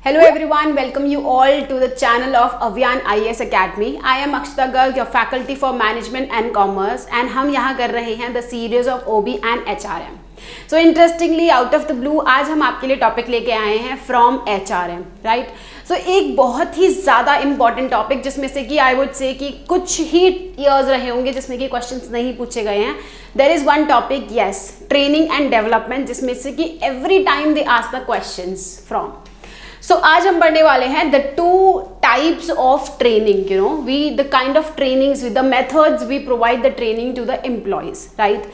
Hello everyone, welcome you all to the channel of Avyan IAS Academy. I am Akshita Garg, your faculty for Management and Commerce, and हम यहाँ कर रहे हैं the series of OB and HRM. So interestingly, out of the blue, आज हम आपके लिए topic लेके आए हैं from HRM, right? So एक बहुत ही ज़्यादा important टॉपिक जिसमें से कि I would say कि कुछ ही years रहे होंगे जिसमें कि questions नहीं पूछे गए हैं. There is one topic, yes, training and development, जिसमें से कि every time they ask the questions from. So आज हम पढ़ने वाले हैं the two types of training, the kind of trainings with the methods we provide the training to the employees, right?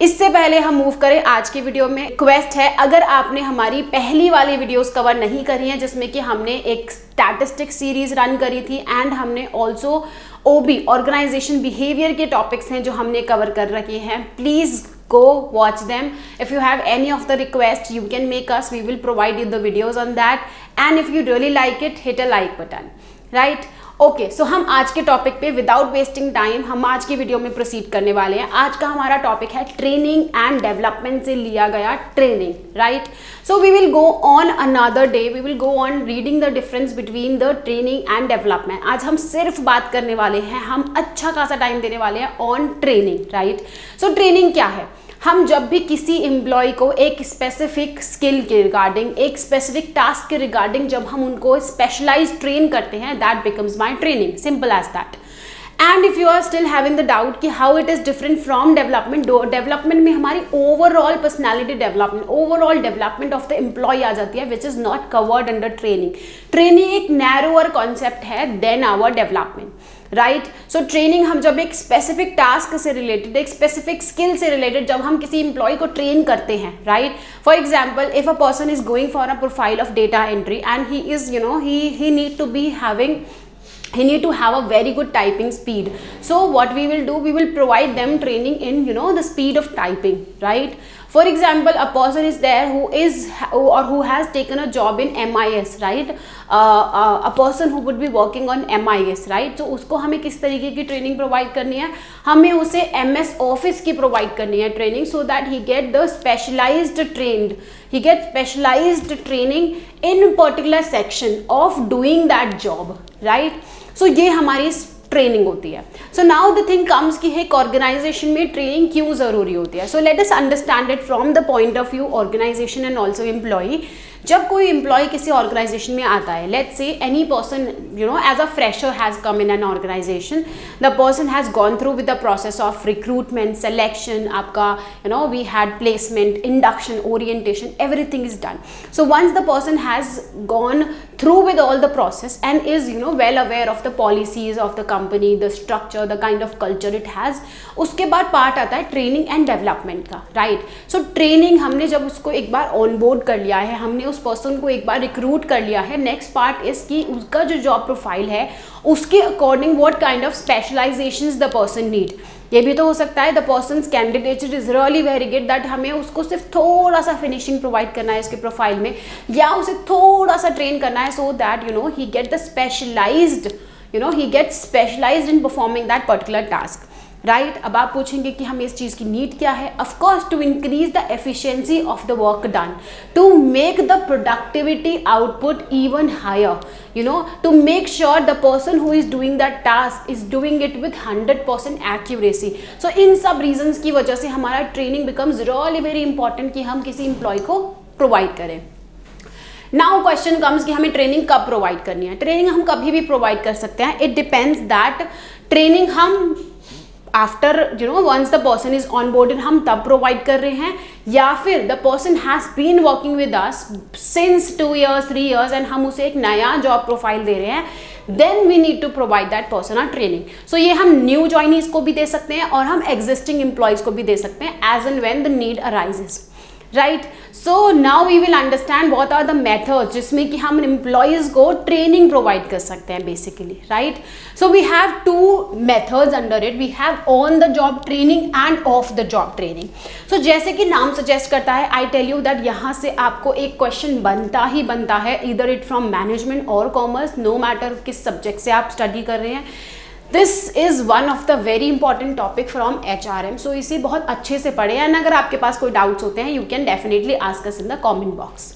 इससे पहले हम मूव करें आज की वीडियो में, रिक्वेस्ट है अगर आपने हमारी पहली वाली वीडियोस कवर नहीं करी हैं जिसमें कि हमने एक स्टैटिस्टिक सीरीज रन करी थी एंड हमने ऑल्सो OB ऑर्गेनाइजेशन बिहेवियर के टॉपिक्स हैं जो हमने कवर कर रखे हैं, please go watch them. If you have any of the request, you can make us, we will provide you the videos on that, and if you really like it, hit a like button, right? Okay so हम आज के topic पे without wasting time हम आज की video में proceed करने वाले हैं. आज का हमारा टॉपिक है ट्रेनिंग एंड डेवलपमेंट से लिया गया training, right? So we will go on another day, we will go on reading the difference between the training and development. आज हम सिर्फ बात करने वाले हैं, हम अच्छा खासा टाइम देने वाले हैं on training, right? So training क्या है? हम जब भी किसी एम्प्लॉय को एक स्पेसिफिक स्किल के रिगार्डिंग, एक स्पेसिफिक टास्क के रिगार्डिंग जब हम उनको स्पेशलाइज ट्रेन करते हैं, that becomes my training, simple as that. And if you are still having the doubt कि how it is different from development, development में हमारी overall personality development, overall development of the employee आ जाती है विच is not covered under training. Training एक narrower concept है than our development, right? So training हम जब एक स्पेसिफिक टास्क से रिलेटेड, एक स्पेसिफिक स्किल से रिलेटेड जब हम किसी एम्प्लॉय को ट्रेन करते हैं, राइट? For example, if a person is going for a profile of data entry and he is he need to be having, he need to have a very good typing speed. So what we will do, we will provide them training in the speed of typing, right? For example, a person is there who is or who has taken a job in MIS, right? A person who would be working on MIS, right? So उसको हमें किस तरीके की training provide करनी है? हमें उसे MS Office की प्रोवाइड करनी है training, so that he get the specialized trained, he gets specialized training in particular section of doing that job, right? So ये हमारी ट्रेनिंग होती है. So now the thing comes कि एक ऑर्गेनाइजेशन में ट्रेनिंग क्यों ज़रूरी होती है. So let us understand it from the point of view organisation and also employee. जब कोई एम्प्लॉय किसी ऑर्गेनाइजेशन में आता है, let's say any person as a fresher has come in an organisation, the person has gone through with the process of recruitment, selection, आपका we had placement, induction, orientation, everything is done. So once the person has gone through with all the process and is well aware of the policies of the company, the structure, the kind of culture it has, उसके बाद part आता है training and development का, right? So training हमने जब उसको एक बार on board कर लिया है, हमने उस पर्सन को एक बार रिक्रूट कर लिया है, नेक्स्ट पार्ट इज कि उसका जो जॉब प्रोफाइल है उसके according what kind of specialisations the person need. ये भी तो हो सकता है the persons candidature is really very good, that हमें उसको सिर्फ थोड़ा सा फिनिशिंग प्रोवाइड करना है इसके प्रोफाइल में, या उसे थोड़ा सा ट्रेन करना है so that he get the specialised, he gets specialized in performing that particular task, right? अब आप पूछेंगे कि हमें इस चीज़ की नीड क्या है? Of course to increase the efficiency of the work done, to make the productivity output even higher, to make sure the person who is doing that task is doing it with 100% accuracy. So इन सब reasons की वजह से हमारा training becomes really very important कि हम किसी employee को provide करें. नाउ क्वेश्चन कम्स कि हमें ट्रेनिंग कब प्रोवाइड करनी है? ट्रेनिंग हम कभी भी प्रोवाइड कर सकते हैं. इट डिपेंड्स दैट ट्रेनिंग हम after once the person is on board हम तब प्रोवाइड कर रहे हैं, या फिर the person has been working with us since 2 years 3 years and हम उसे एक नया जॉब प्रोफाइल दे रहे हैं, then we need to provide that person our training. So ये हम न्यू ज्वाइनीज को भी दे सकते हैं और हम एग्जिस्टिंग एम्प्लॉयज को भी दे सकते हैं as and when the need arises, right? So now we will understand what are the methods जिसमें कि हम एम्प्लॉयज़ को ट्रेनिंग प्रोवाइड कर सकते हैं basically, right? So we have 2 methods under it. We have on the job training and off the job training. So जैसे कि नाम सजेस्ट करता है, आई टेल यू दैट यहाँ से आपको एक क्वेश्चन बनता ही बनता है, ईदर इट फ्रॉम मैनेजमेंट और कॉमर्स, नो मैटर किस सब्जेक्ट से आप स्टडी कर रहे हैं. This is one of the very important topic from HRM, सो इसे बहुत अच्छे से पढ़े एंड अगर आपके पास कोई डाउट्स होते हैं you can definitely ask us in the comment box.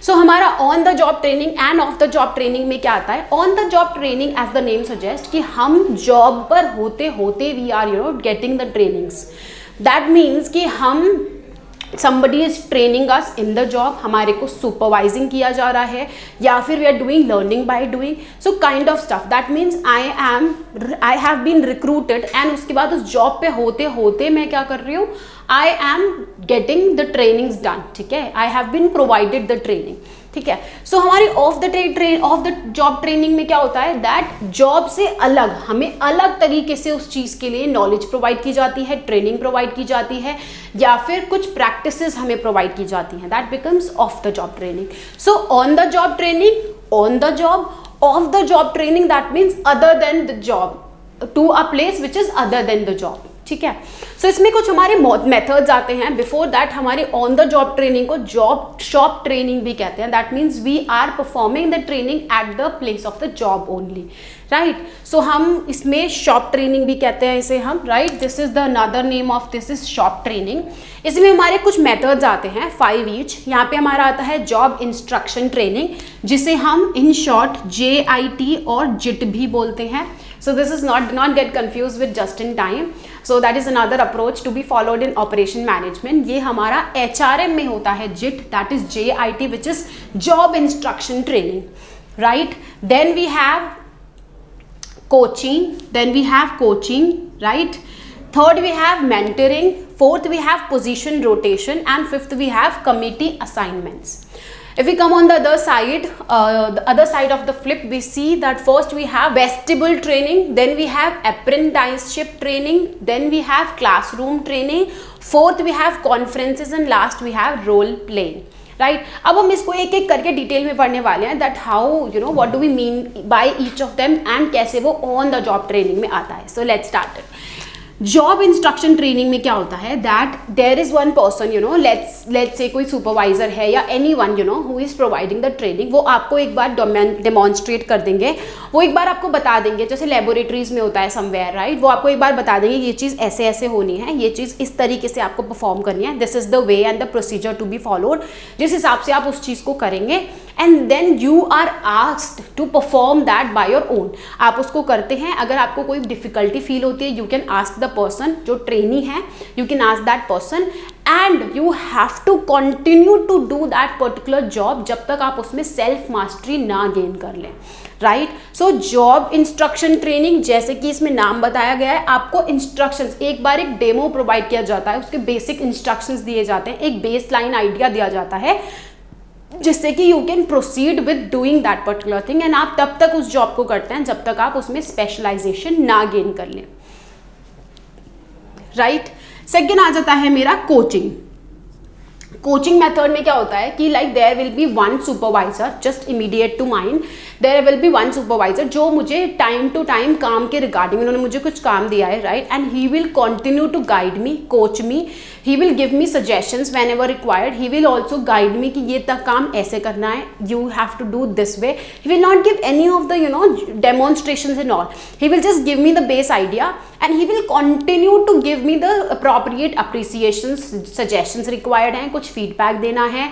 So हमारा on the job training and off the job training में क्या आता है? On the job training as the name suggest कि हम जॉब पर होते होते we are getting the trainings. That means कि हम somebody is training us in the job, हमारे को supervising किया जा रहा है या फिर we are doing learning by doing, so kind of stuff. That means I have been recruited and उसके बाद उस job पे होते होते मैं क्या कर रही हूँ? I am getting the trainings done, ठीक है? I have been provided the training, ठीक है? सो हमारी ऑफ द जॉब ट्रेनिंग में क्या होता है? दैट जॉब से अलग हमें अलग तरीके से उस चीज़ के लिए नॉलेज प्रोवाइड की जाती है, ट्रेनिंग प्रोवाइड की जाती है या फिर कुछ प्रैक्टिसेस हमें प्रोवाइड की जाती हैं। That becomes off the job training. So on the job training, on the job, off the job training, that means other then the job, to a place which is other then the job, ठीक है? So इसमें कुछ हमारे methods आते हैं। Before that हमारी on the job training को job shop training भी कहते हैं। That means we are performing the training at the place of the job only, right? So हम इसमें शॉप ट्रेनिंग भी कहते हैं इसे हम, right? This is the another name of this is shop training. इसमें हमारे कुछ मेथड्स आते हैं 5 ईच। यहाँ पे हमारा आता है जॉब इंस्ट्रक्शन ट्रेनिंग, जिसे हम इन शॉर्ट JIT और JIT भी बोलते हैं। So this is not get confused with just in time. So that is another approach to be followed in operation management. ये हमारा HRM में होता है JIT, that is JIT, which is job instruction training, right? Then we have coaching, right? Third we have mentoring, fourth we have position rotation, and fifth we have committee assignments. If we come on the other side of the flip, we see that first we have vestibule training, then we have apprenticeship training, then we have classroom training, fourth we have conferences, and last we have role playing, right? अब हम इसको एक एक करके detail में पढ़ने वाले हैं that how what do we mean by each of them and कैसे वो on the job training में आता है। So let's start it. Job instruction training में क्या होता है? That there is one person, let's say कोई सुपरवाइजर है या any one who is providing the training. वो आपको एक बार डेमॉन्स्ट्रेट कर देंगे, वो एक बार आपको बता देंगे, जैसे लेबोरेटरीज में होता है समवेयर, राइट? वो आपको एक बार बता देंगे ये चीज़ ऐसे ऐसे होनी है, ये चीज़ इस तरीके से आपको परफॉर्म करनी है, this is the way and the procedure to be followed, जिस हिसाब से आप उस चीज़ को करेंगे and then you are asked to perform that by your own. आप उसको करते हैं। अगर आपको कोई डिफिकल्टी फील होती है, you can ask the person जो ट्रेनी है, you can ask that person and you have to continue to do that particular job जब तक आप उसमें सेल्फ मास्टरी ना गेन कर लें, right? So job instruction training, जैसे कि इसमें नाम बताया गया है, आपको इंस्ट्रक्शंस, एक बार एक डेमो प्रोवाइड किया जाता है, उसके बेसिक इंस्ट्रक्शंस दिए जाते हैं, एक बेस लाइन आइडिया दिया जाता है जिससे कि you can proceed with doing that particular thing and आप तब तक उस जॉब को करते हैं जब तक आप उसमें स्पेशलाइजेशन ना गेन कर लें, राइट? सेकेंड आ जाता है मेरा कोचिंग। कोचिंग मेथड में क्या होता है कि like there will be one supervisor, just immediate to mind, there will be one supervisor जो मुझे टाइम टू टाइम काम के रिगार्डिंग, उन्होंने मुझे कुछ काम दिया है, right? And he will continue to guide me, coach me, he will give me suggestions whenever required, he will also guide me कि ये तक काम ऐसे करना है, you have to do this way. He will not give any of the demonstrations and all, he will just give me the base idea and he will continue to give me the appropriate appreciations, suggestions required हैं, कुछ feedback देना है,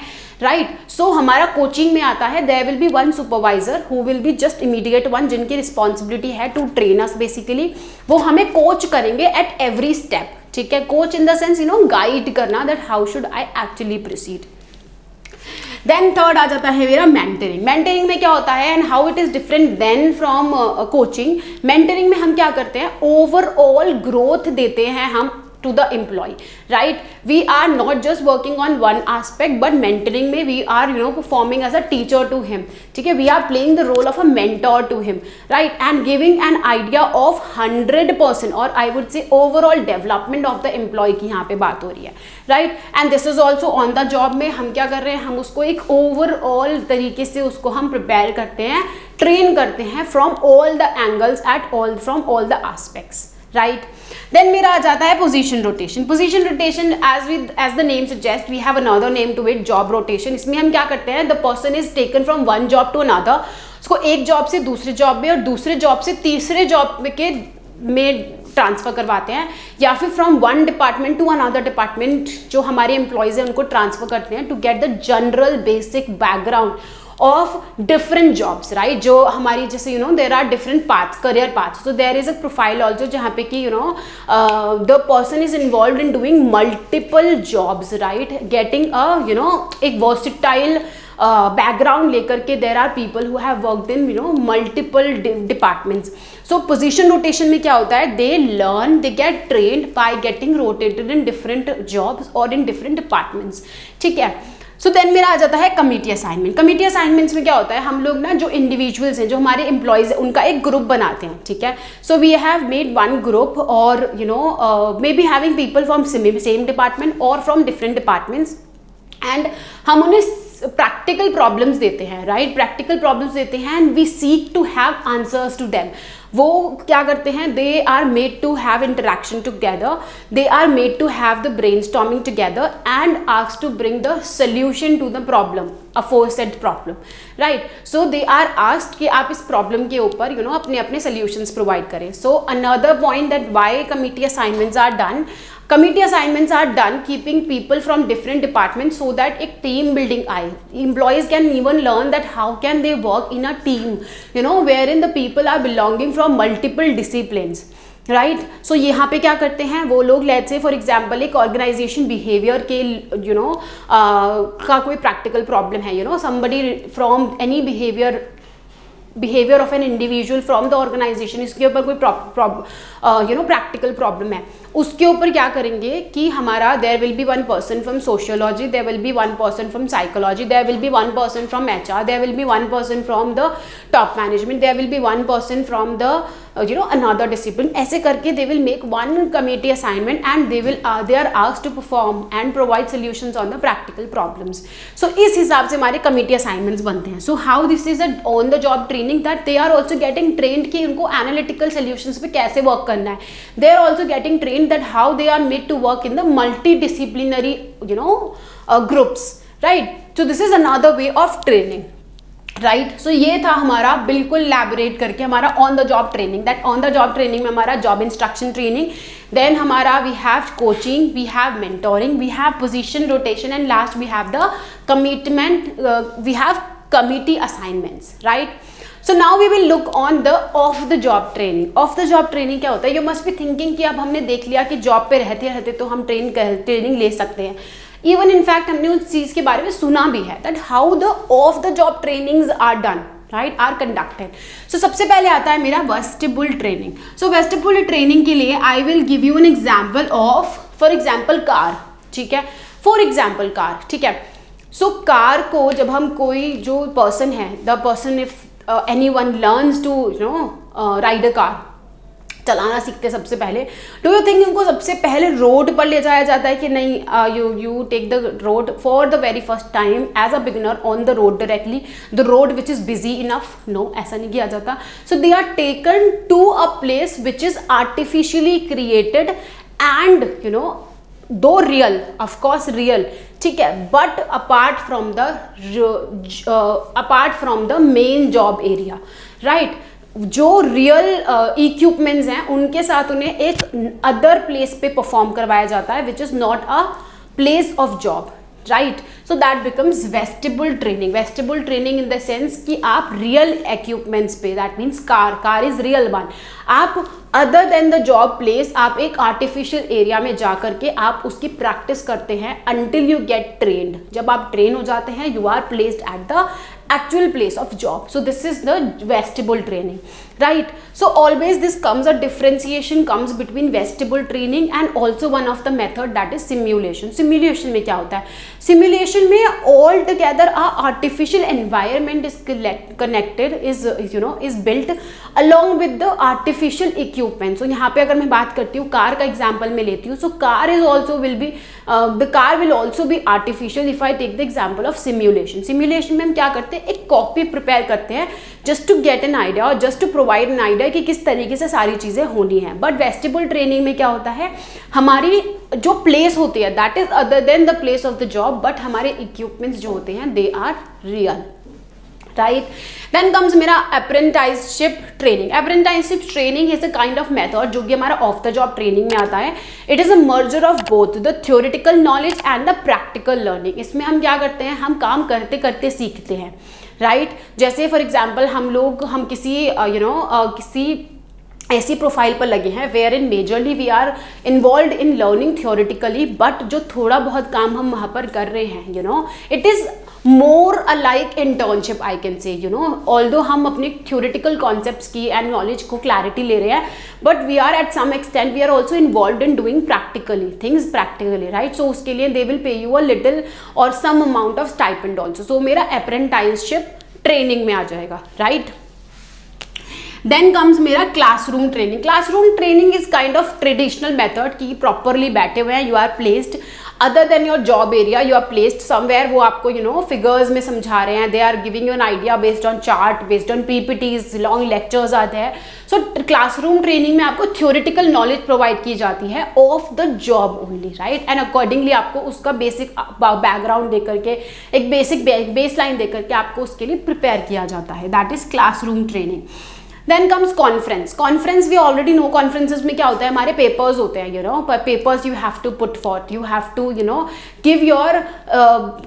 right? So हमारा coaching में आता है there will be one supervisor who will be just immediate one, जिनकी responsibility है to train us basically, वो हमें coach करेंगे at every step, ठीक है? coach in the sense guide करना that how should I actually proceed. Then third आ जाता है मेरा मेंटरिंग। मेंटरिंग में क्या होता है and how it is different then from coaching. Mentoring में हम क्या करते हैं? ओवरऑल ग्रोथ देते हैं हम to the employee, right? We are not just working on one aspect, but mentoring में we are performing as a teacher to him, ठीक है? We are playing the role of a mentor to him, right? And giving an idea of 100% or I would say overall development of the employee की यहाँ पे बात हो रही है, right? And this is also on the job में हम क्या कर रहे हैं? हम उसको एक overall तरीके से उसको हम prepare करते हैं, train करते हैं from all the angles from all the aspects, right? Then मेरा आ जाता है position rotation. Position rotation as the name suggests, we have another name to it, job rotation। इसमें हम क्या करते हैं? The person is taken from one job to another, उसको एक जॉब से दूसरे जॉब में और दूसरे जॉब से तीसरे जॉब के में ट्रांसफ़र करवाते हैं, या फिर from one department to another department जो हमारे एम्प्लॉयज़ हैं उनको ट्रांसफ़र करते हैं to get the general basic background of different jobs, right. जो हमारी जैसे there are different paths, career paths, so there is a profile also जहाँ पे कि the person is involve in doing multiple jobs, right, getting एक versatile background लेकर के there are people who have worked in multiple departments. So position rotation में क्या होता है, they learn, they get trained by getting rotated in different jobs और in different departments, ठीक है। सो देन मेरा आ जाता है कमिटी असाइनमेंट। कमिटी असाइनमेंट्स में क्या होता है, हम लोग ना जो इंडिविजुअल्स हैं, जो हमारे एम्प्लॉयज़ हैं, उनका एक ग्रुप बनाते हैं, ठीक है। So we have made one group और maybe having people from same department और फ्रॉम डिफरेंट डिपार्टमेंट्स, एंड हम उन्हें प्रैक्टिकल प्रॉब्लम्स देते हैं, राइट, प्रैक्टिकल प्रॉब्लम्स देते हैं and we seek to have answers to them. वो क्या करते हैं, they are made to have interaction together, they are made to have the brainstorming together and asked to bring the solution to the problem, aforesaid problem, right. So they are asked कि आप इस problem के ऊपर अपने अपने solutions provide करें। So another point that why committee assignments are done, committee assignments are done keeping people from different departments so that एक team building आए, employees can even learn that how can they work in a team, wherein the people are belonging from multiple disciplines, right. So यहाँ पे क्या करते हैं वो लोग, let's say for example एक ऑर्गेनाइजेशन बिहेवियर के का कोई प्रैक्टिकल प्रॉब्लम है, somebody from any behaviour of an individual from the organisation, इसके ऊपर कोई प्रैक्टिकल प्रॉब्लम है, उसके ऊपर क्या करेंगे कि हमारा there will be one person from sociology, there will be one person from psychology, there will be one person from HR, there will be one person from the top management, there will be one person from the another discipline, ऐसे करके they will make one committee assignment and they are asked to perform and provide solutions on the practical problems. So इस हिसाब से हमारे committee assignments बनते हैं. So how this is a on the job training that they are also getting trained कि उनको analytical solutions पे कैसे work करना है. They are also getting trained that how they are made to work in the multidisciplinary groups, right? So this is another way of training. Right. So ये था हमारा बिल्कुल लैबोरेट करके हमारा on the job training. That on the job training में हमारा job instruction training, then हमारा we have coaching, we have mentoring, we have position rotation and last we have the commitment, we have committee assignments. Right. So now we will look on the off the job training. Off the job training क्या होता है? You must be thinking कि अब हमने देख लिया कि job पे रहते रहते तो हम ट्रेनिंग ले सकते हैं. इवन इनफैक्ट हमने उस चीज़ के बारे में सुना भी है that how the off the job trainings are done, right, are conducted. So सबसे पहले आता है मेरा vestibule training. So vestibule training के लिए I will give you an example of, for example car. ठीक है, फॉर एग्जाम्पल कार. ठीक है. सो कार को जब हम कोई जो पर्सन है, the person if anyone learns to ride a car, चलाना सीखते सबसे पहले, डू यू थिंक उनको सबसे पहले रोड पर ले जाया जाता है कि नहीं you take the road for the very first time as a beginner on the road directly, the road which is busy enough? No, ऐसा नहीं किया जाता. So they are taken to a place which is artificially created and though real, of course real, ठीक है, but apart from the main job area. Right. जो real equipments हैं उनके साथ उन्हें एक अदर प्लेस पे परफॉर्म करवाया जाता है which is not a place of job. Right. So that becomes vestibule training. Vestibule training in the sense कि आप रियल इक्विपमेंट्स पे, that means car is real one, आप other then the job place आप एक artificial area में जा करके आप उसकी प्रैक्टिस करते हैं अंटिल यू गेट ट्रेन्ड. जब आप ट्रेन हो जाते हैं you are placed at the actual place of job. So this is the vestibule training, right? So always this comes, a differentiation comes between vestibule training and also one of the method that is simulation. Simulation में क्या होता है? Simulation में all together a artificial environment is connected, is built along with the artificial equipment. So यहाँ पे अगर मैं बात करती हूँ कार का एग्जाम्पल में लेती हूँ, so car is also will be the car will also be artificial if I take the example of simulation. Simulation में हम क्या करते हैं? एक कॉपी प्रिपेयर करते हैं just to get an idea और just to provide an idea कि किस तरीके से सारी चीज़ें होनी है. बट वेस्टिबुल ट्रेनिंग में क्या होता है? हमारी जो प्लेस होती है that is other then the place of the job, but हमारे इक्विपमेंट्स जो होते हैं they are real. right? Then comes मेरा apprenticeship training. Apprenticeship training is a kind of method जो कि हमारा off the job training में आता है. It is a merger of both the theoretical knowledge and the practical learning. इसमें हम क्या करते हैं, हम काम करते करते सीखते हैं, right? जैसे फॉर एग्जाम्पल हम किसी किसी ऐसी प्रोफाइल पर लगे हैं where in majorly we are involve in learning theoretically, but जो थोड़ा बहुत काम हम वहाँ पर कर रहे हैं, it is more like internship I can say, although हम अपने थियोरिटिकल कॉन्सेप्ट्स की एंड नॉलेज को क्लैरिटी ले रहे हैं, but we are at some extent we are also involve in doing practically things practically, right? So उसके लिए they will pay you a little और some amount of stipend also. So मेरा apprenticeship training में आ जाएगा, राइट? Then comes मेरा classroom training. Classroom training is kind of traditional method कि प्रॉपरली बैठे हुए हैं, you are placed other than your job area, you are placed somewhere, वो आपको फिगर्स में समझा रहे हैं, they are giving you an idea based on chart, based on PPTs, long lectures आते हैं. सो क्लासरूम ट्रेनिंग में आपको थ्योरेटिकल नॉलेज प्रोवाइड की जाती है of the job only, right? And accordingly आपको उसका बेसिक बैकग्राउंड दे करके, एक बेसिक बेस लाइन दे करके आपको उसके लिए प्रिपेयर किया जाता है. That is classroom training. Then comes conference. Conference we already know. Conferences में क्या होता है, हमारे पेपर्स होते हैं, papers you have to put forth, you have to give your.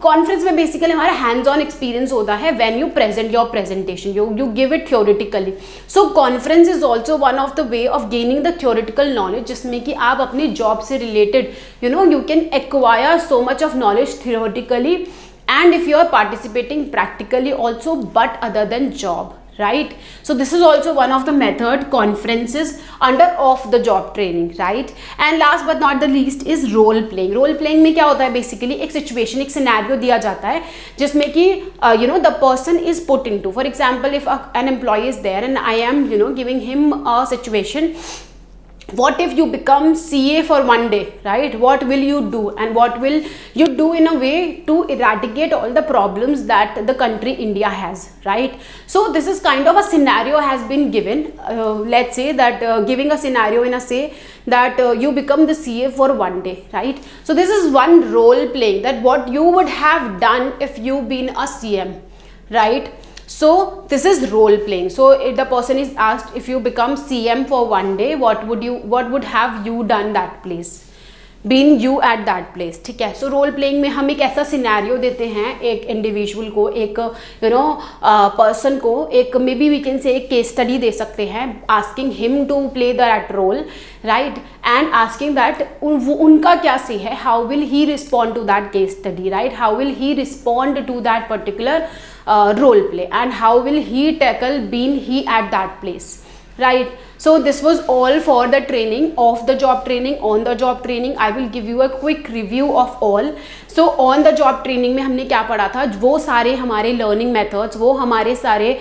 Conference में बेसिकली हमारा हैंड्स ऑन एक्सपीरियंस होता है when you present your presentation, you give it theoretically. So conference is also one of the way of gaining the theoretical knowledge, जिसमें कि आप अपने job से related you can acquire so much of knowledge theoretically and if you are participating practically also, but other than job, right? So this is also one of the method, conferences under off the job training, right? And last but not the least is role playing. Role playing में क्या होता है, basically एक situation, एक scenario दिया जाता है जिसमें कि the person is put into, for example if an employee is there and I am giving him a situation. What if you become CA for one day, right? What will you do, and what will you do in a way to eradicate all the problems that the country India has, right? So this is kind of a scenario has been given. Let's say that giving a scenario in a say that you become the CA for one day, right? So this is one role playing, that what you would have done if you been a CM, right? So this is role playing. So if the person is asked, if you become CM for one day, what would have you done that place, been you at that place, ठीक है? So role playing में हम एक ऐसा scenario देते हैं एक individual को, एक पर्सन को, एक may be we can say एक केस स्टडी दे सकते हैं, asking him to play that role, right? And asking that उनका क्या से है, how will he respond to that case study, right? How will he respond to that particular role play, and how will he tackle being he at that place, right? So this was all for the training, off the job training, on the job training. I will give you a quick review of all. So on the job training में हमने क्या पढ़ा था, वो सारे हमारे learning methods, वो हमारे सारे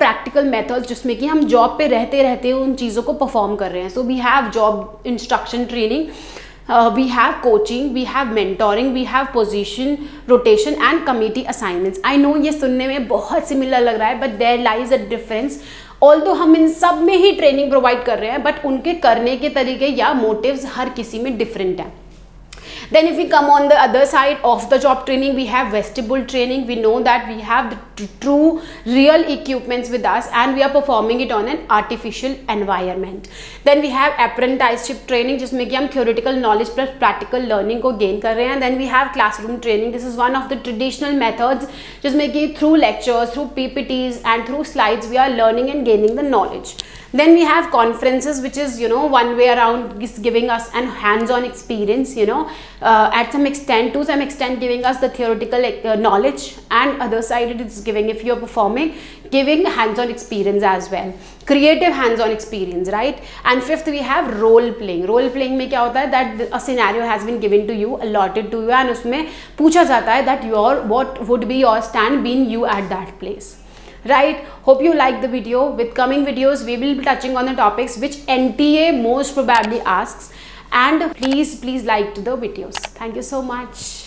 practical methods जिसमें कि हम जॉब पे रहते रहते उन चीज़ों को परफॉर्म कर रहे हैं. So we have job instruction training, we have coaching, we have mentoring, we have position rotation and committee assignments. I know ये सुनने में बहुत सिमिलर लग रहा है, but there lies a difference. Although हम इन सब में ही ट्रेनिंग प्रोवाइड कर रहे हैं, बट उनके करने के तरीके या मोटिव्स हर किसी में डिफरेंट हैं. Then if we come on the other side of the job training, we have vestibule training. We know that we have the true real equipments with us and we are performing it on an artificial environment. Then we have apprenticeship training जिसमें कि हम theoretical knowledge plus practical learning को gain कर रहे हैं. Then we have classroom training. This is one of the traditional methods जिसमें कि through lectures, through PPTs and through slides we are learning and gaining the knowledge. Then we have conferences, which is one way around is giving us an hands-on experience, at some extent, to some extent giving us the theoretical knowledge, and other side it is giving, if you are performing, giving hands-on experience as well, creative hands-on experience, right? And fifth we have role playing. Role playing में क्या होता है, that a scenario has been given to you, allotted to you, and उसमें पूछा जाता है that what would be your stand being you at that place. Right, hope you like the video. With coming videos we will be touching on the topics which NTA most probably asks, and please like the videos. Thank you so much.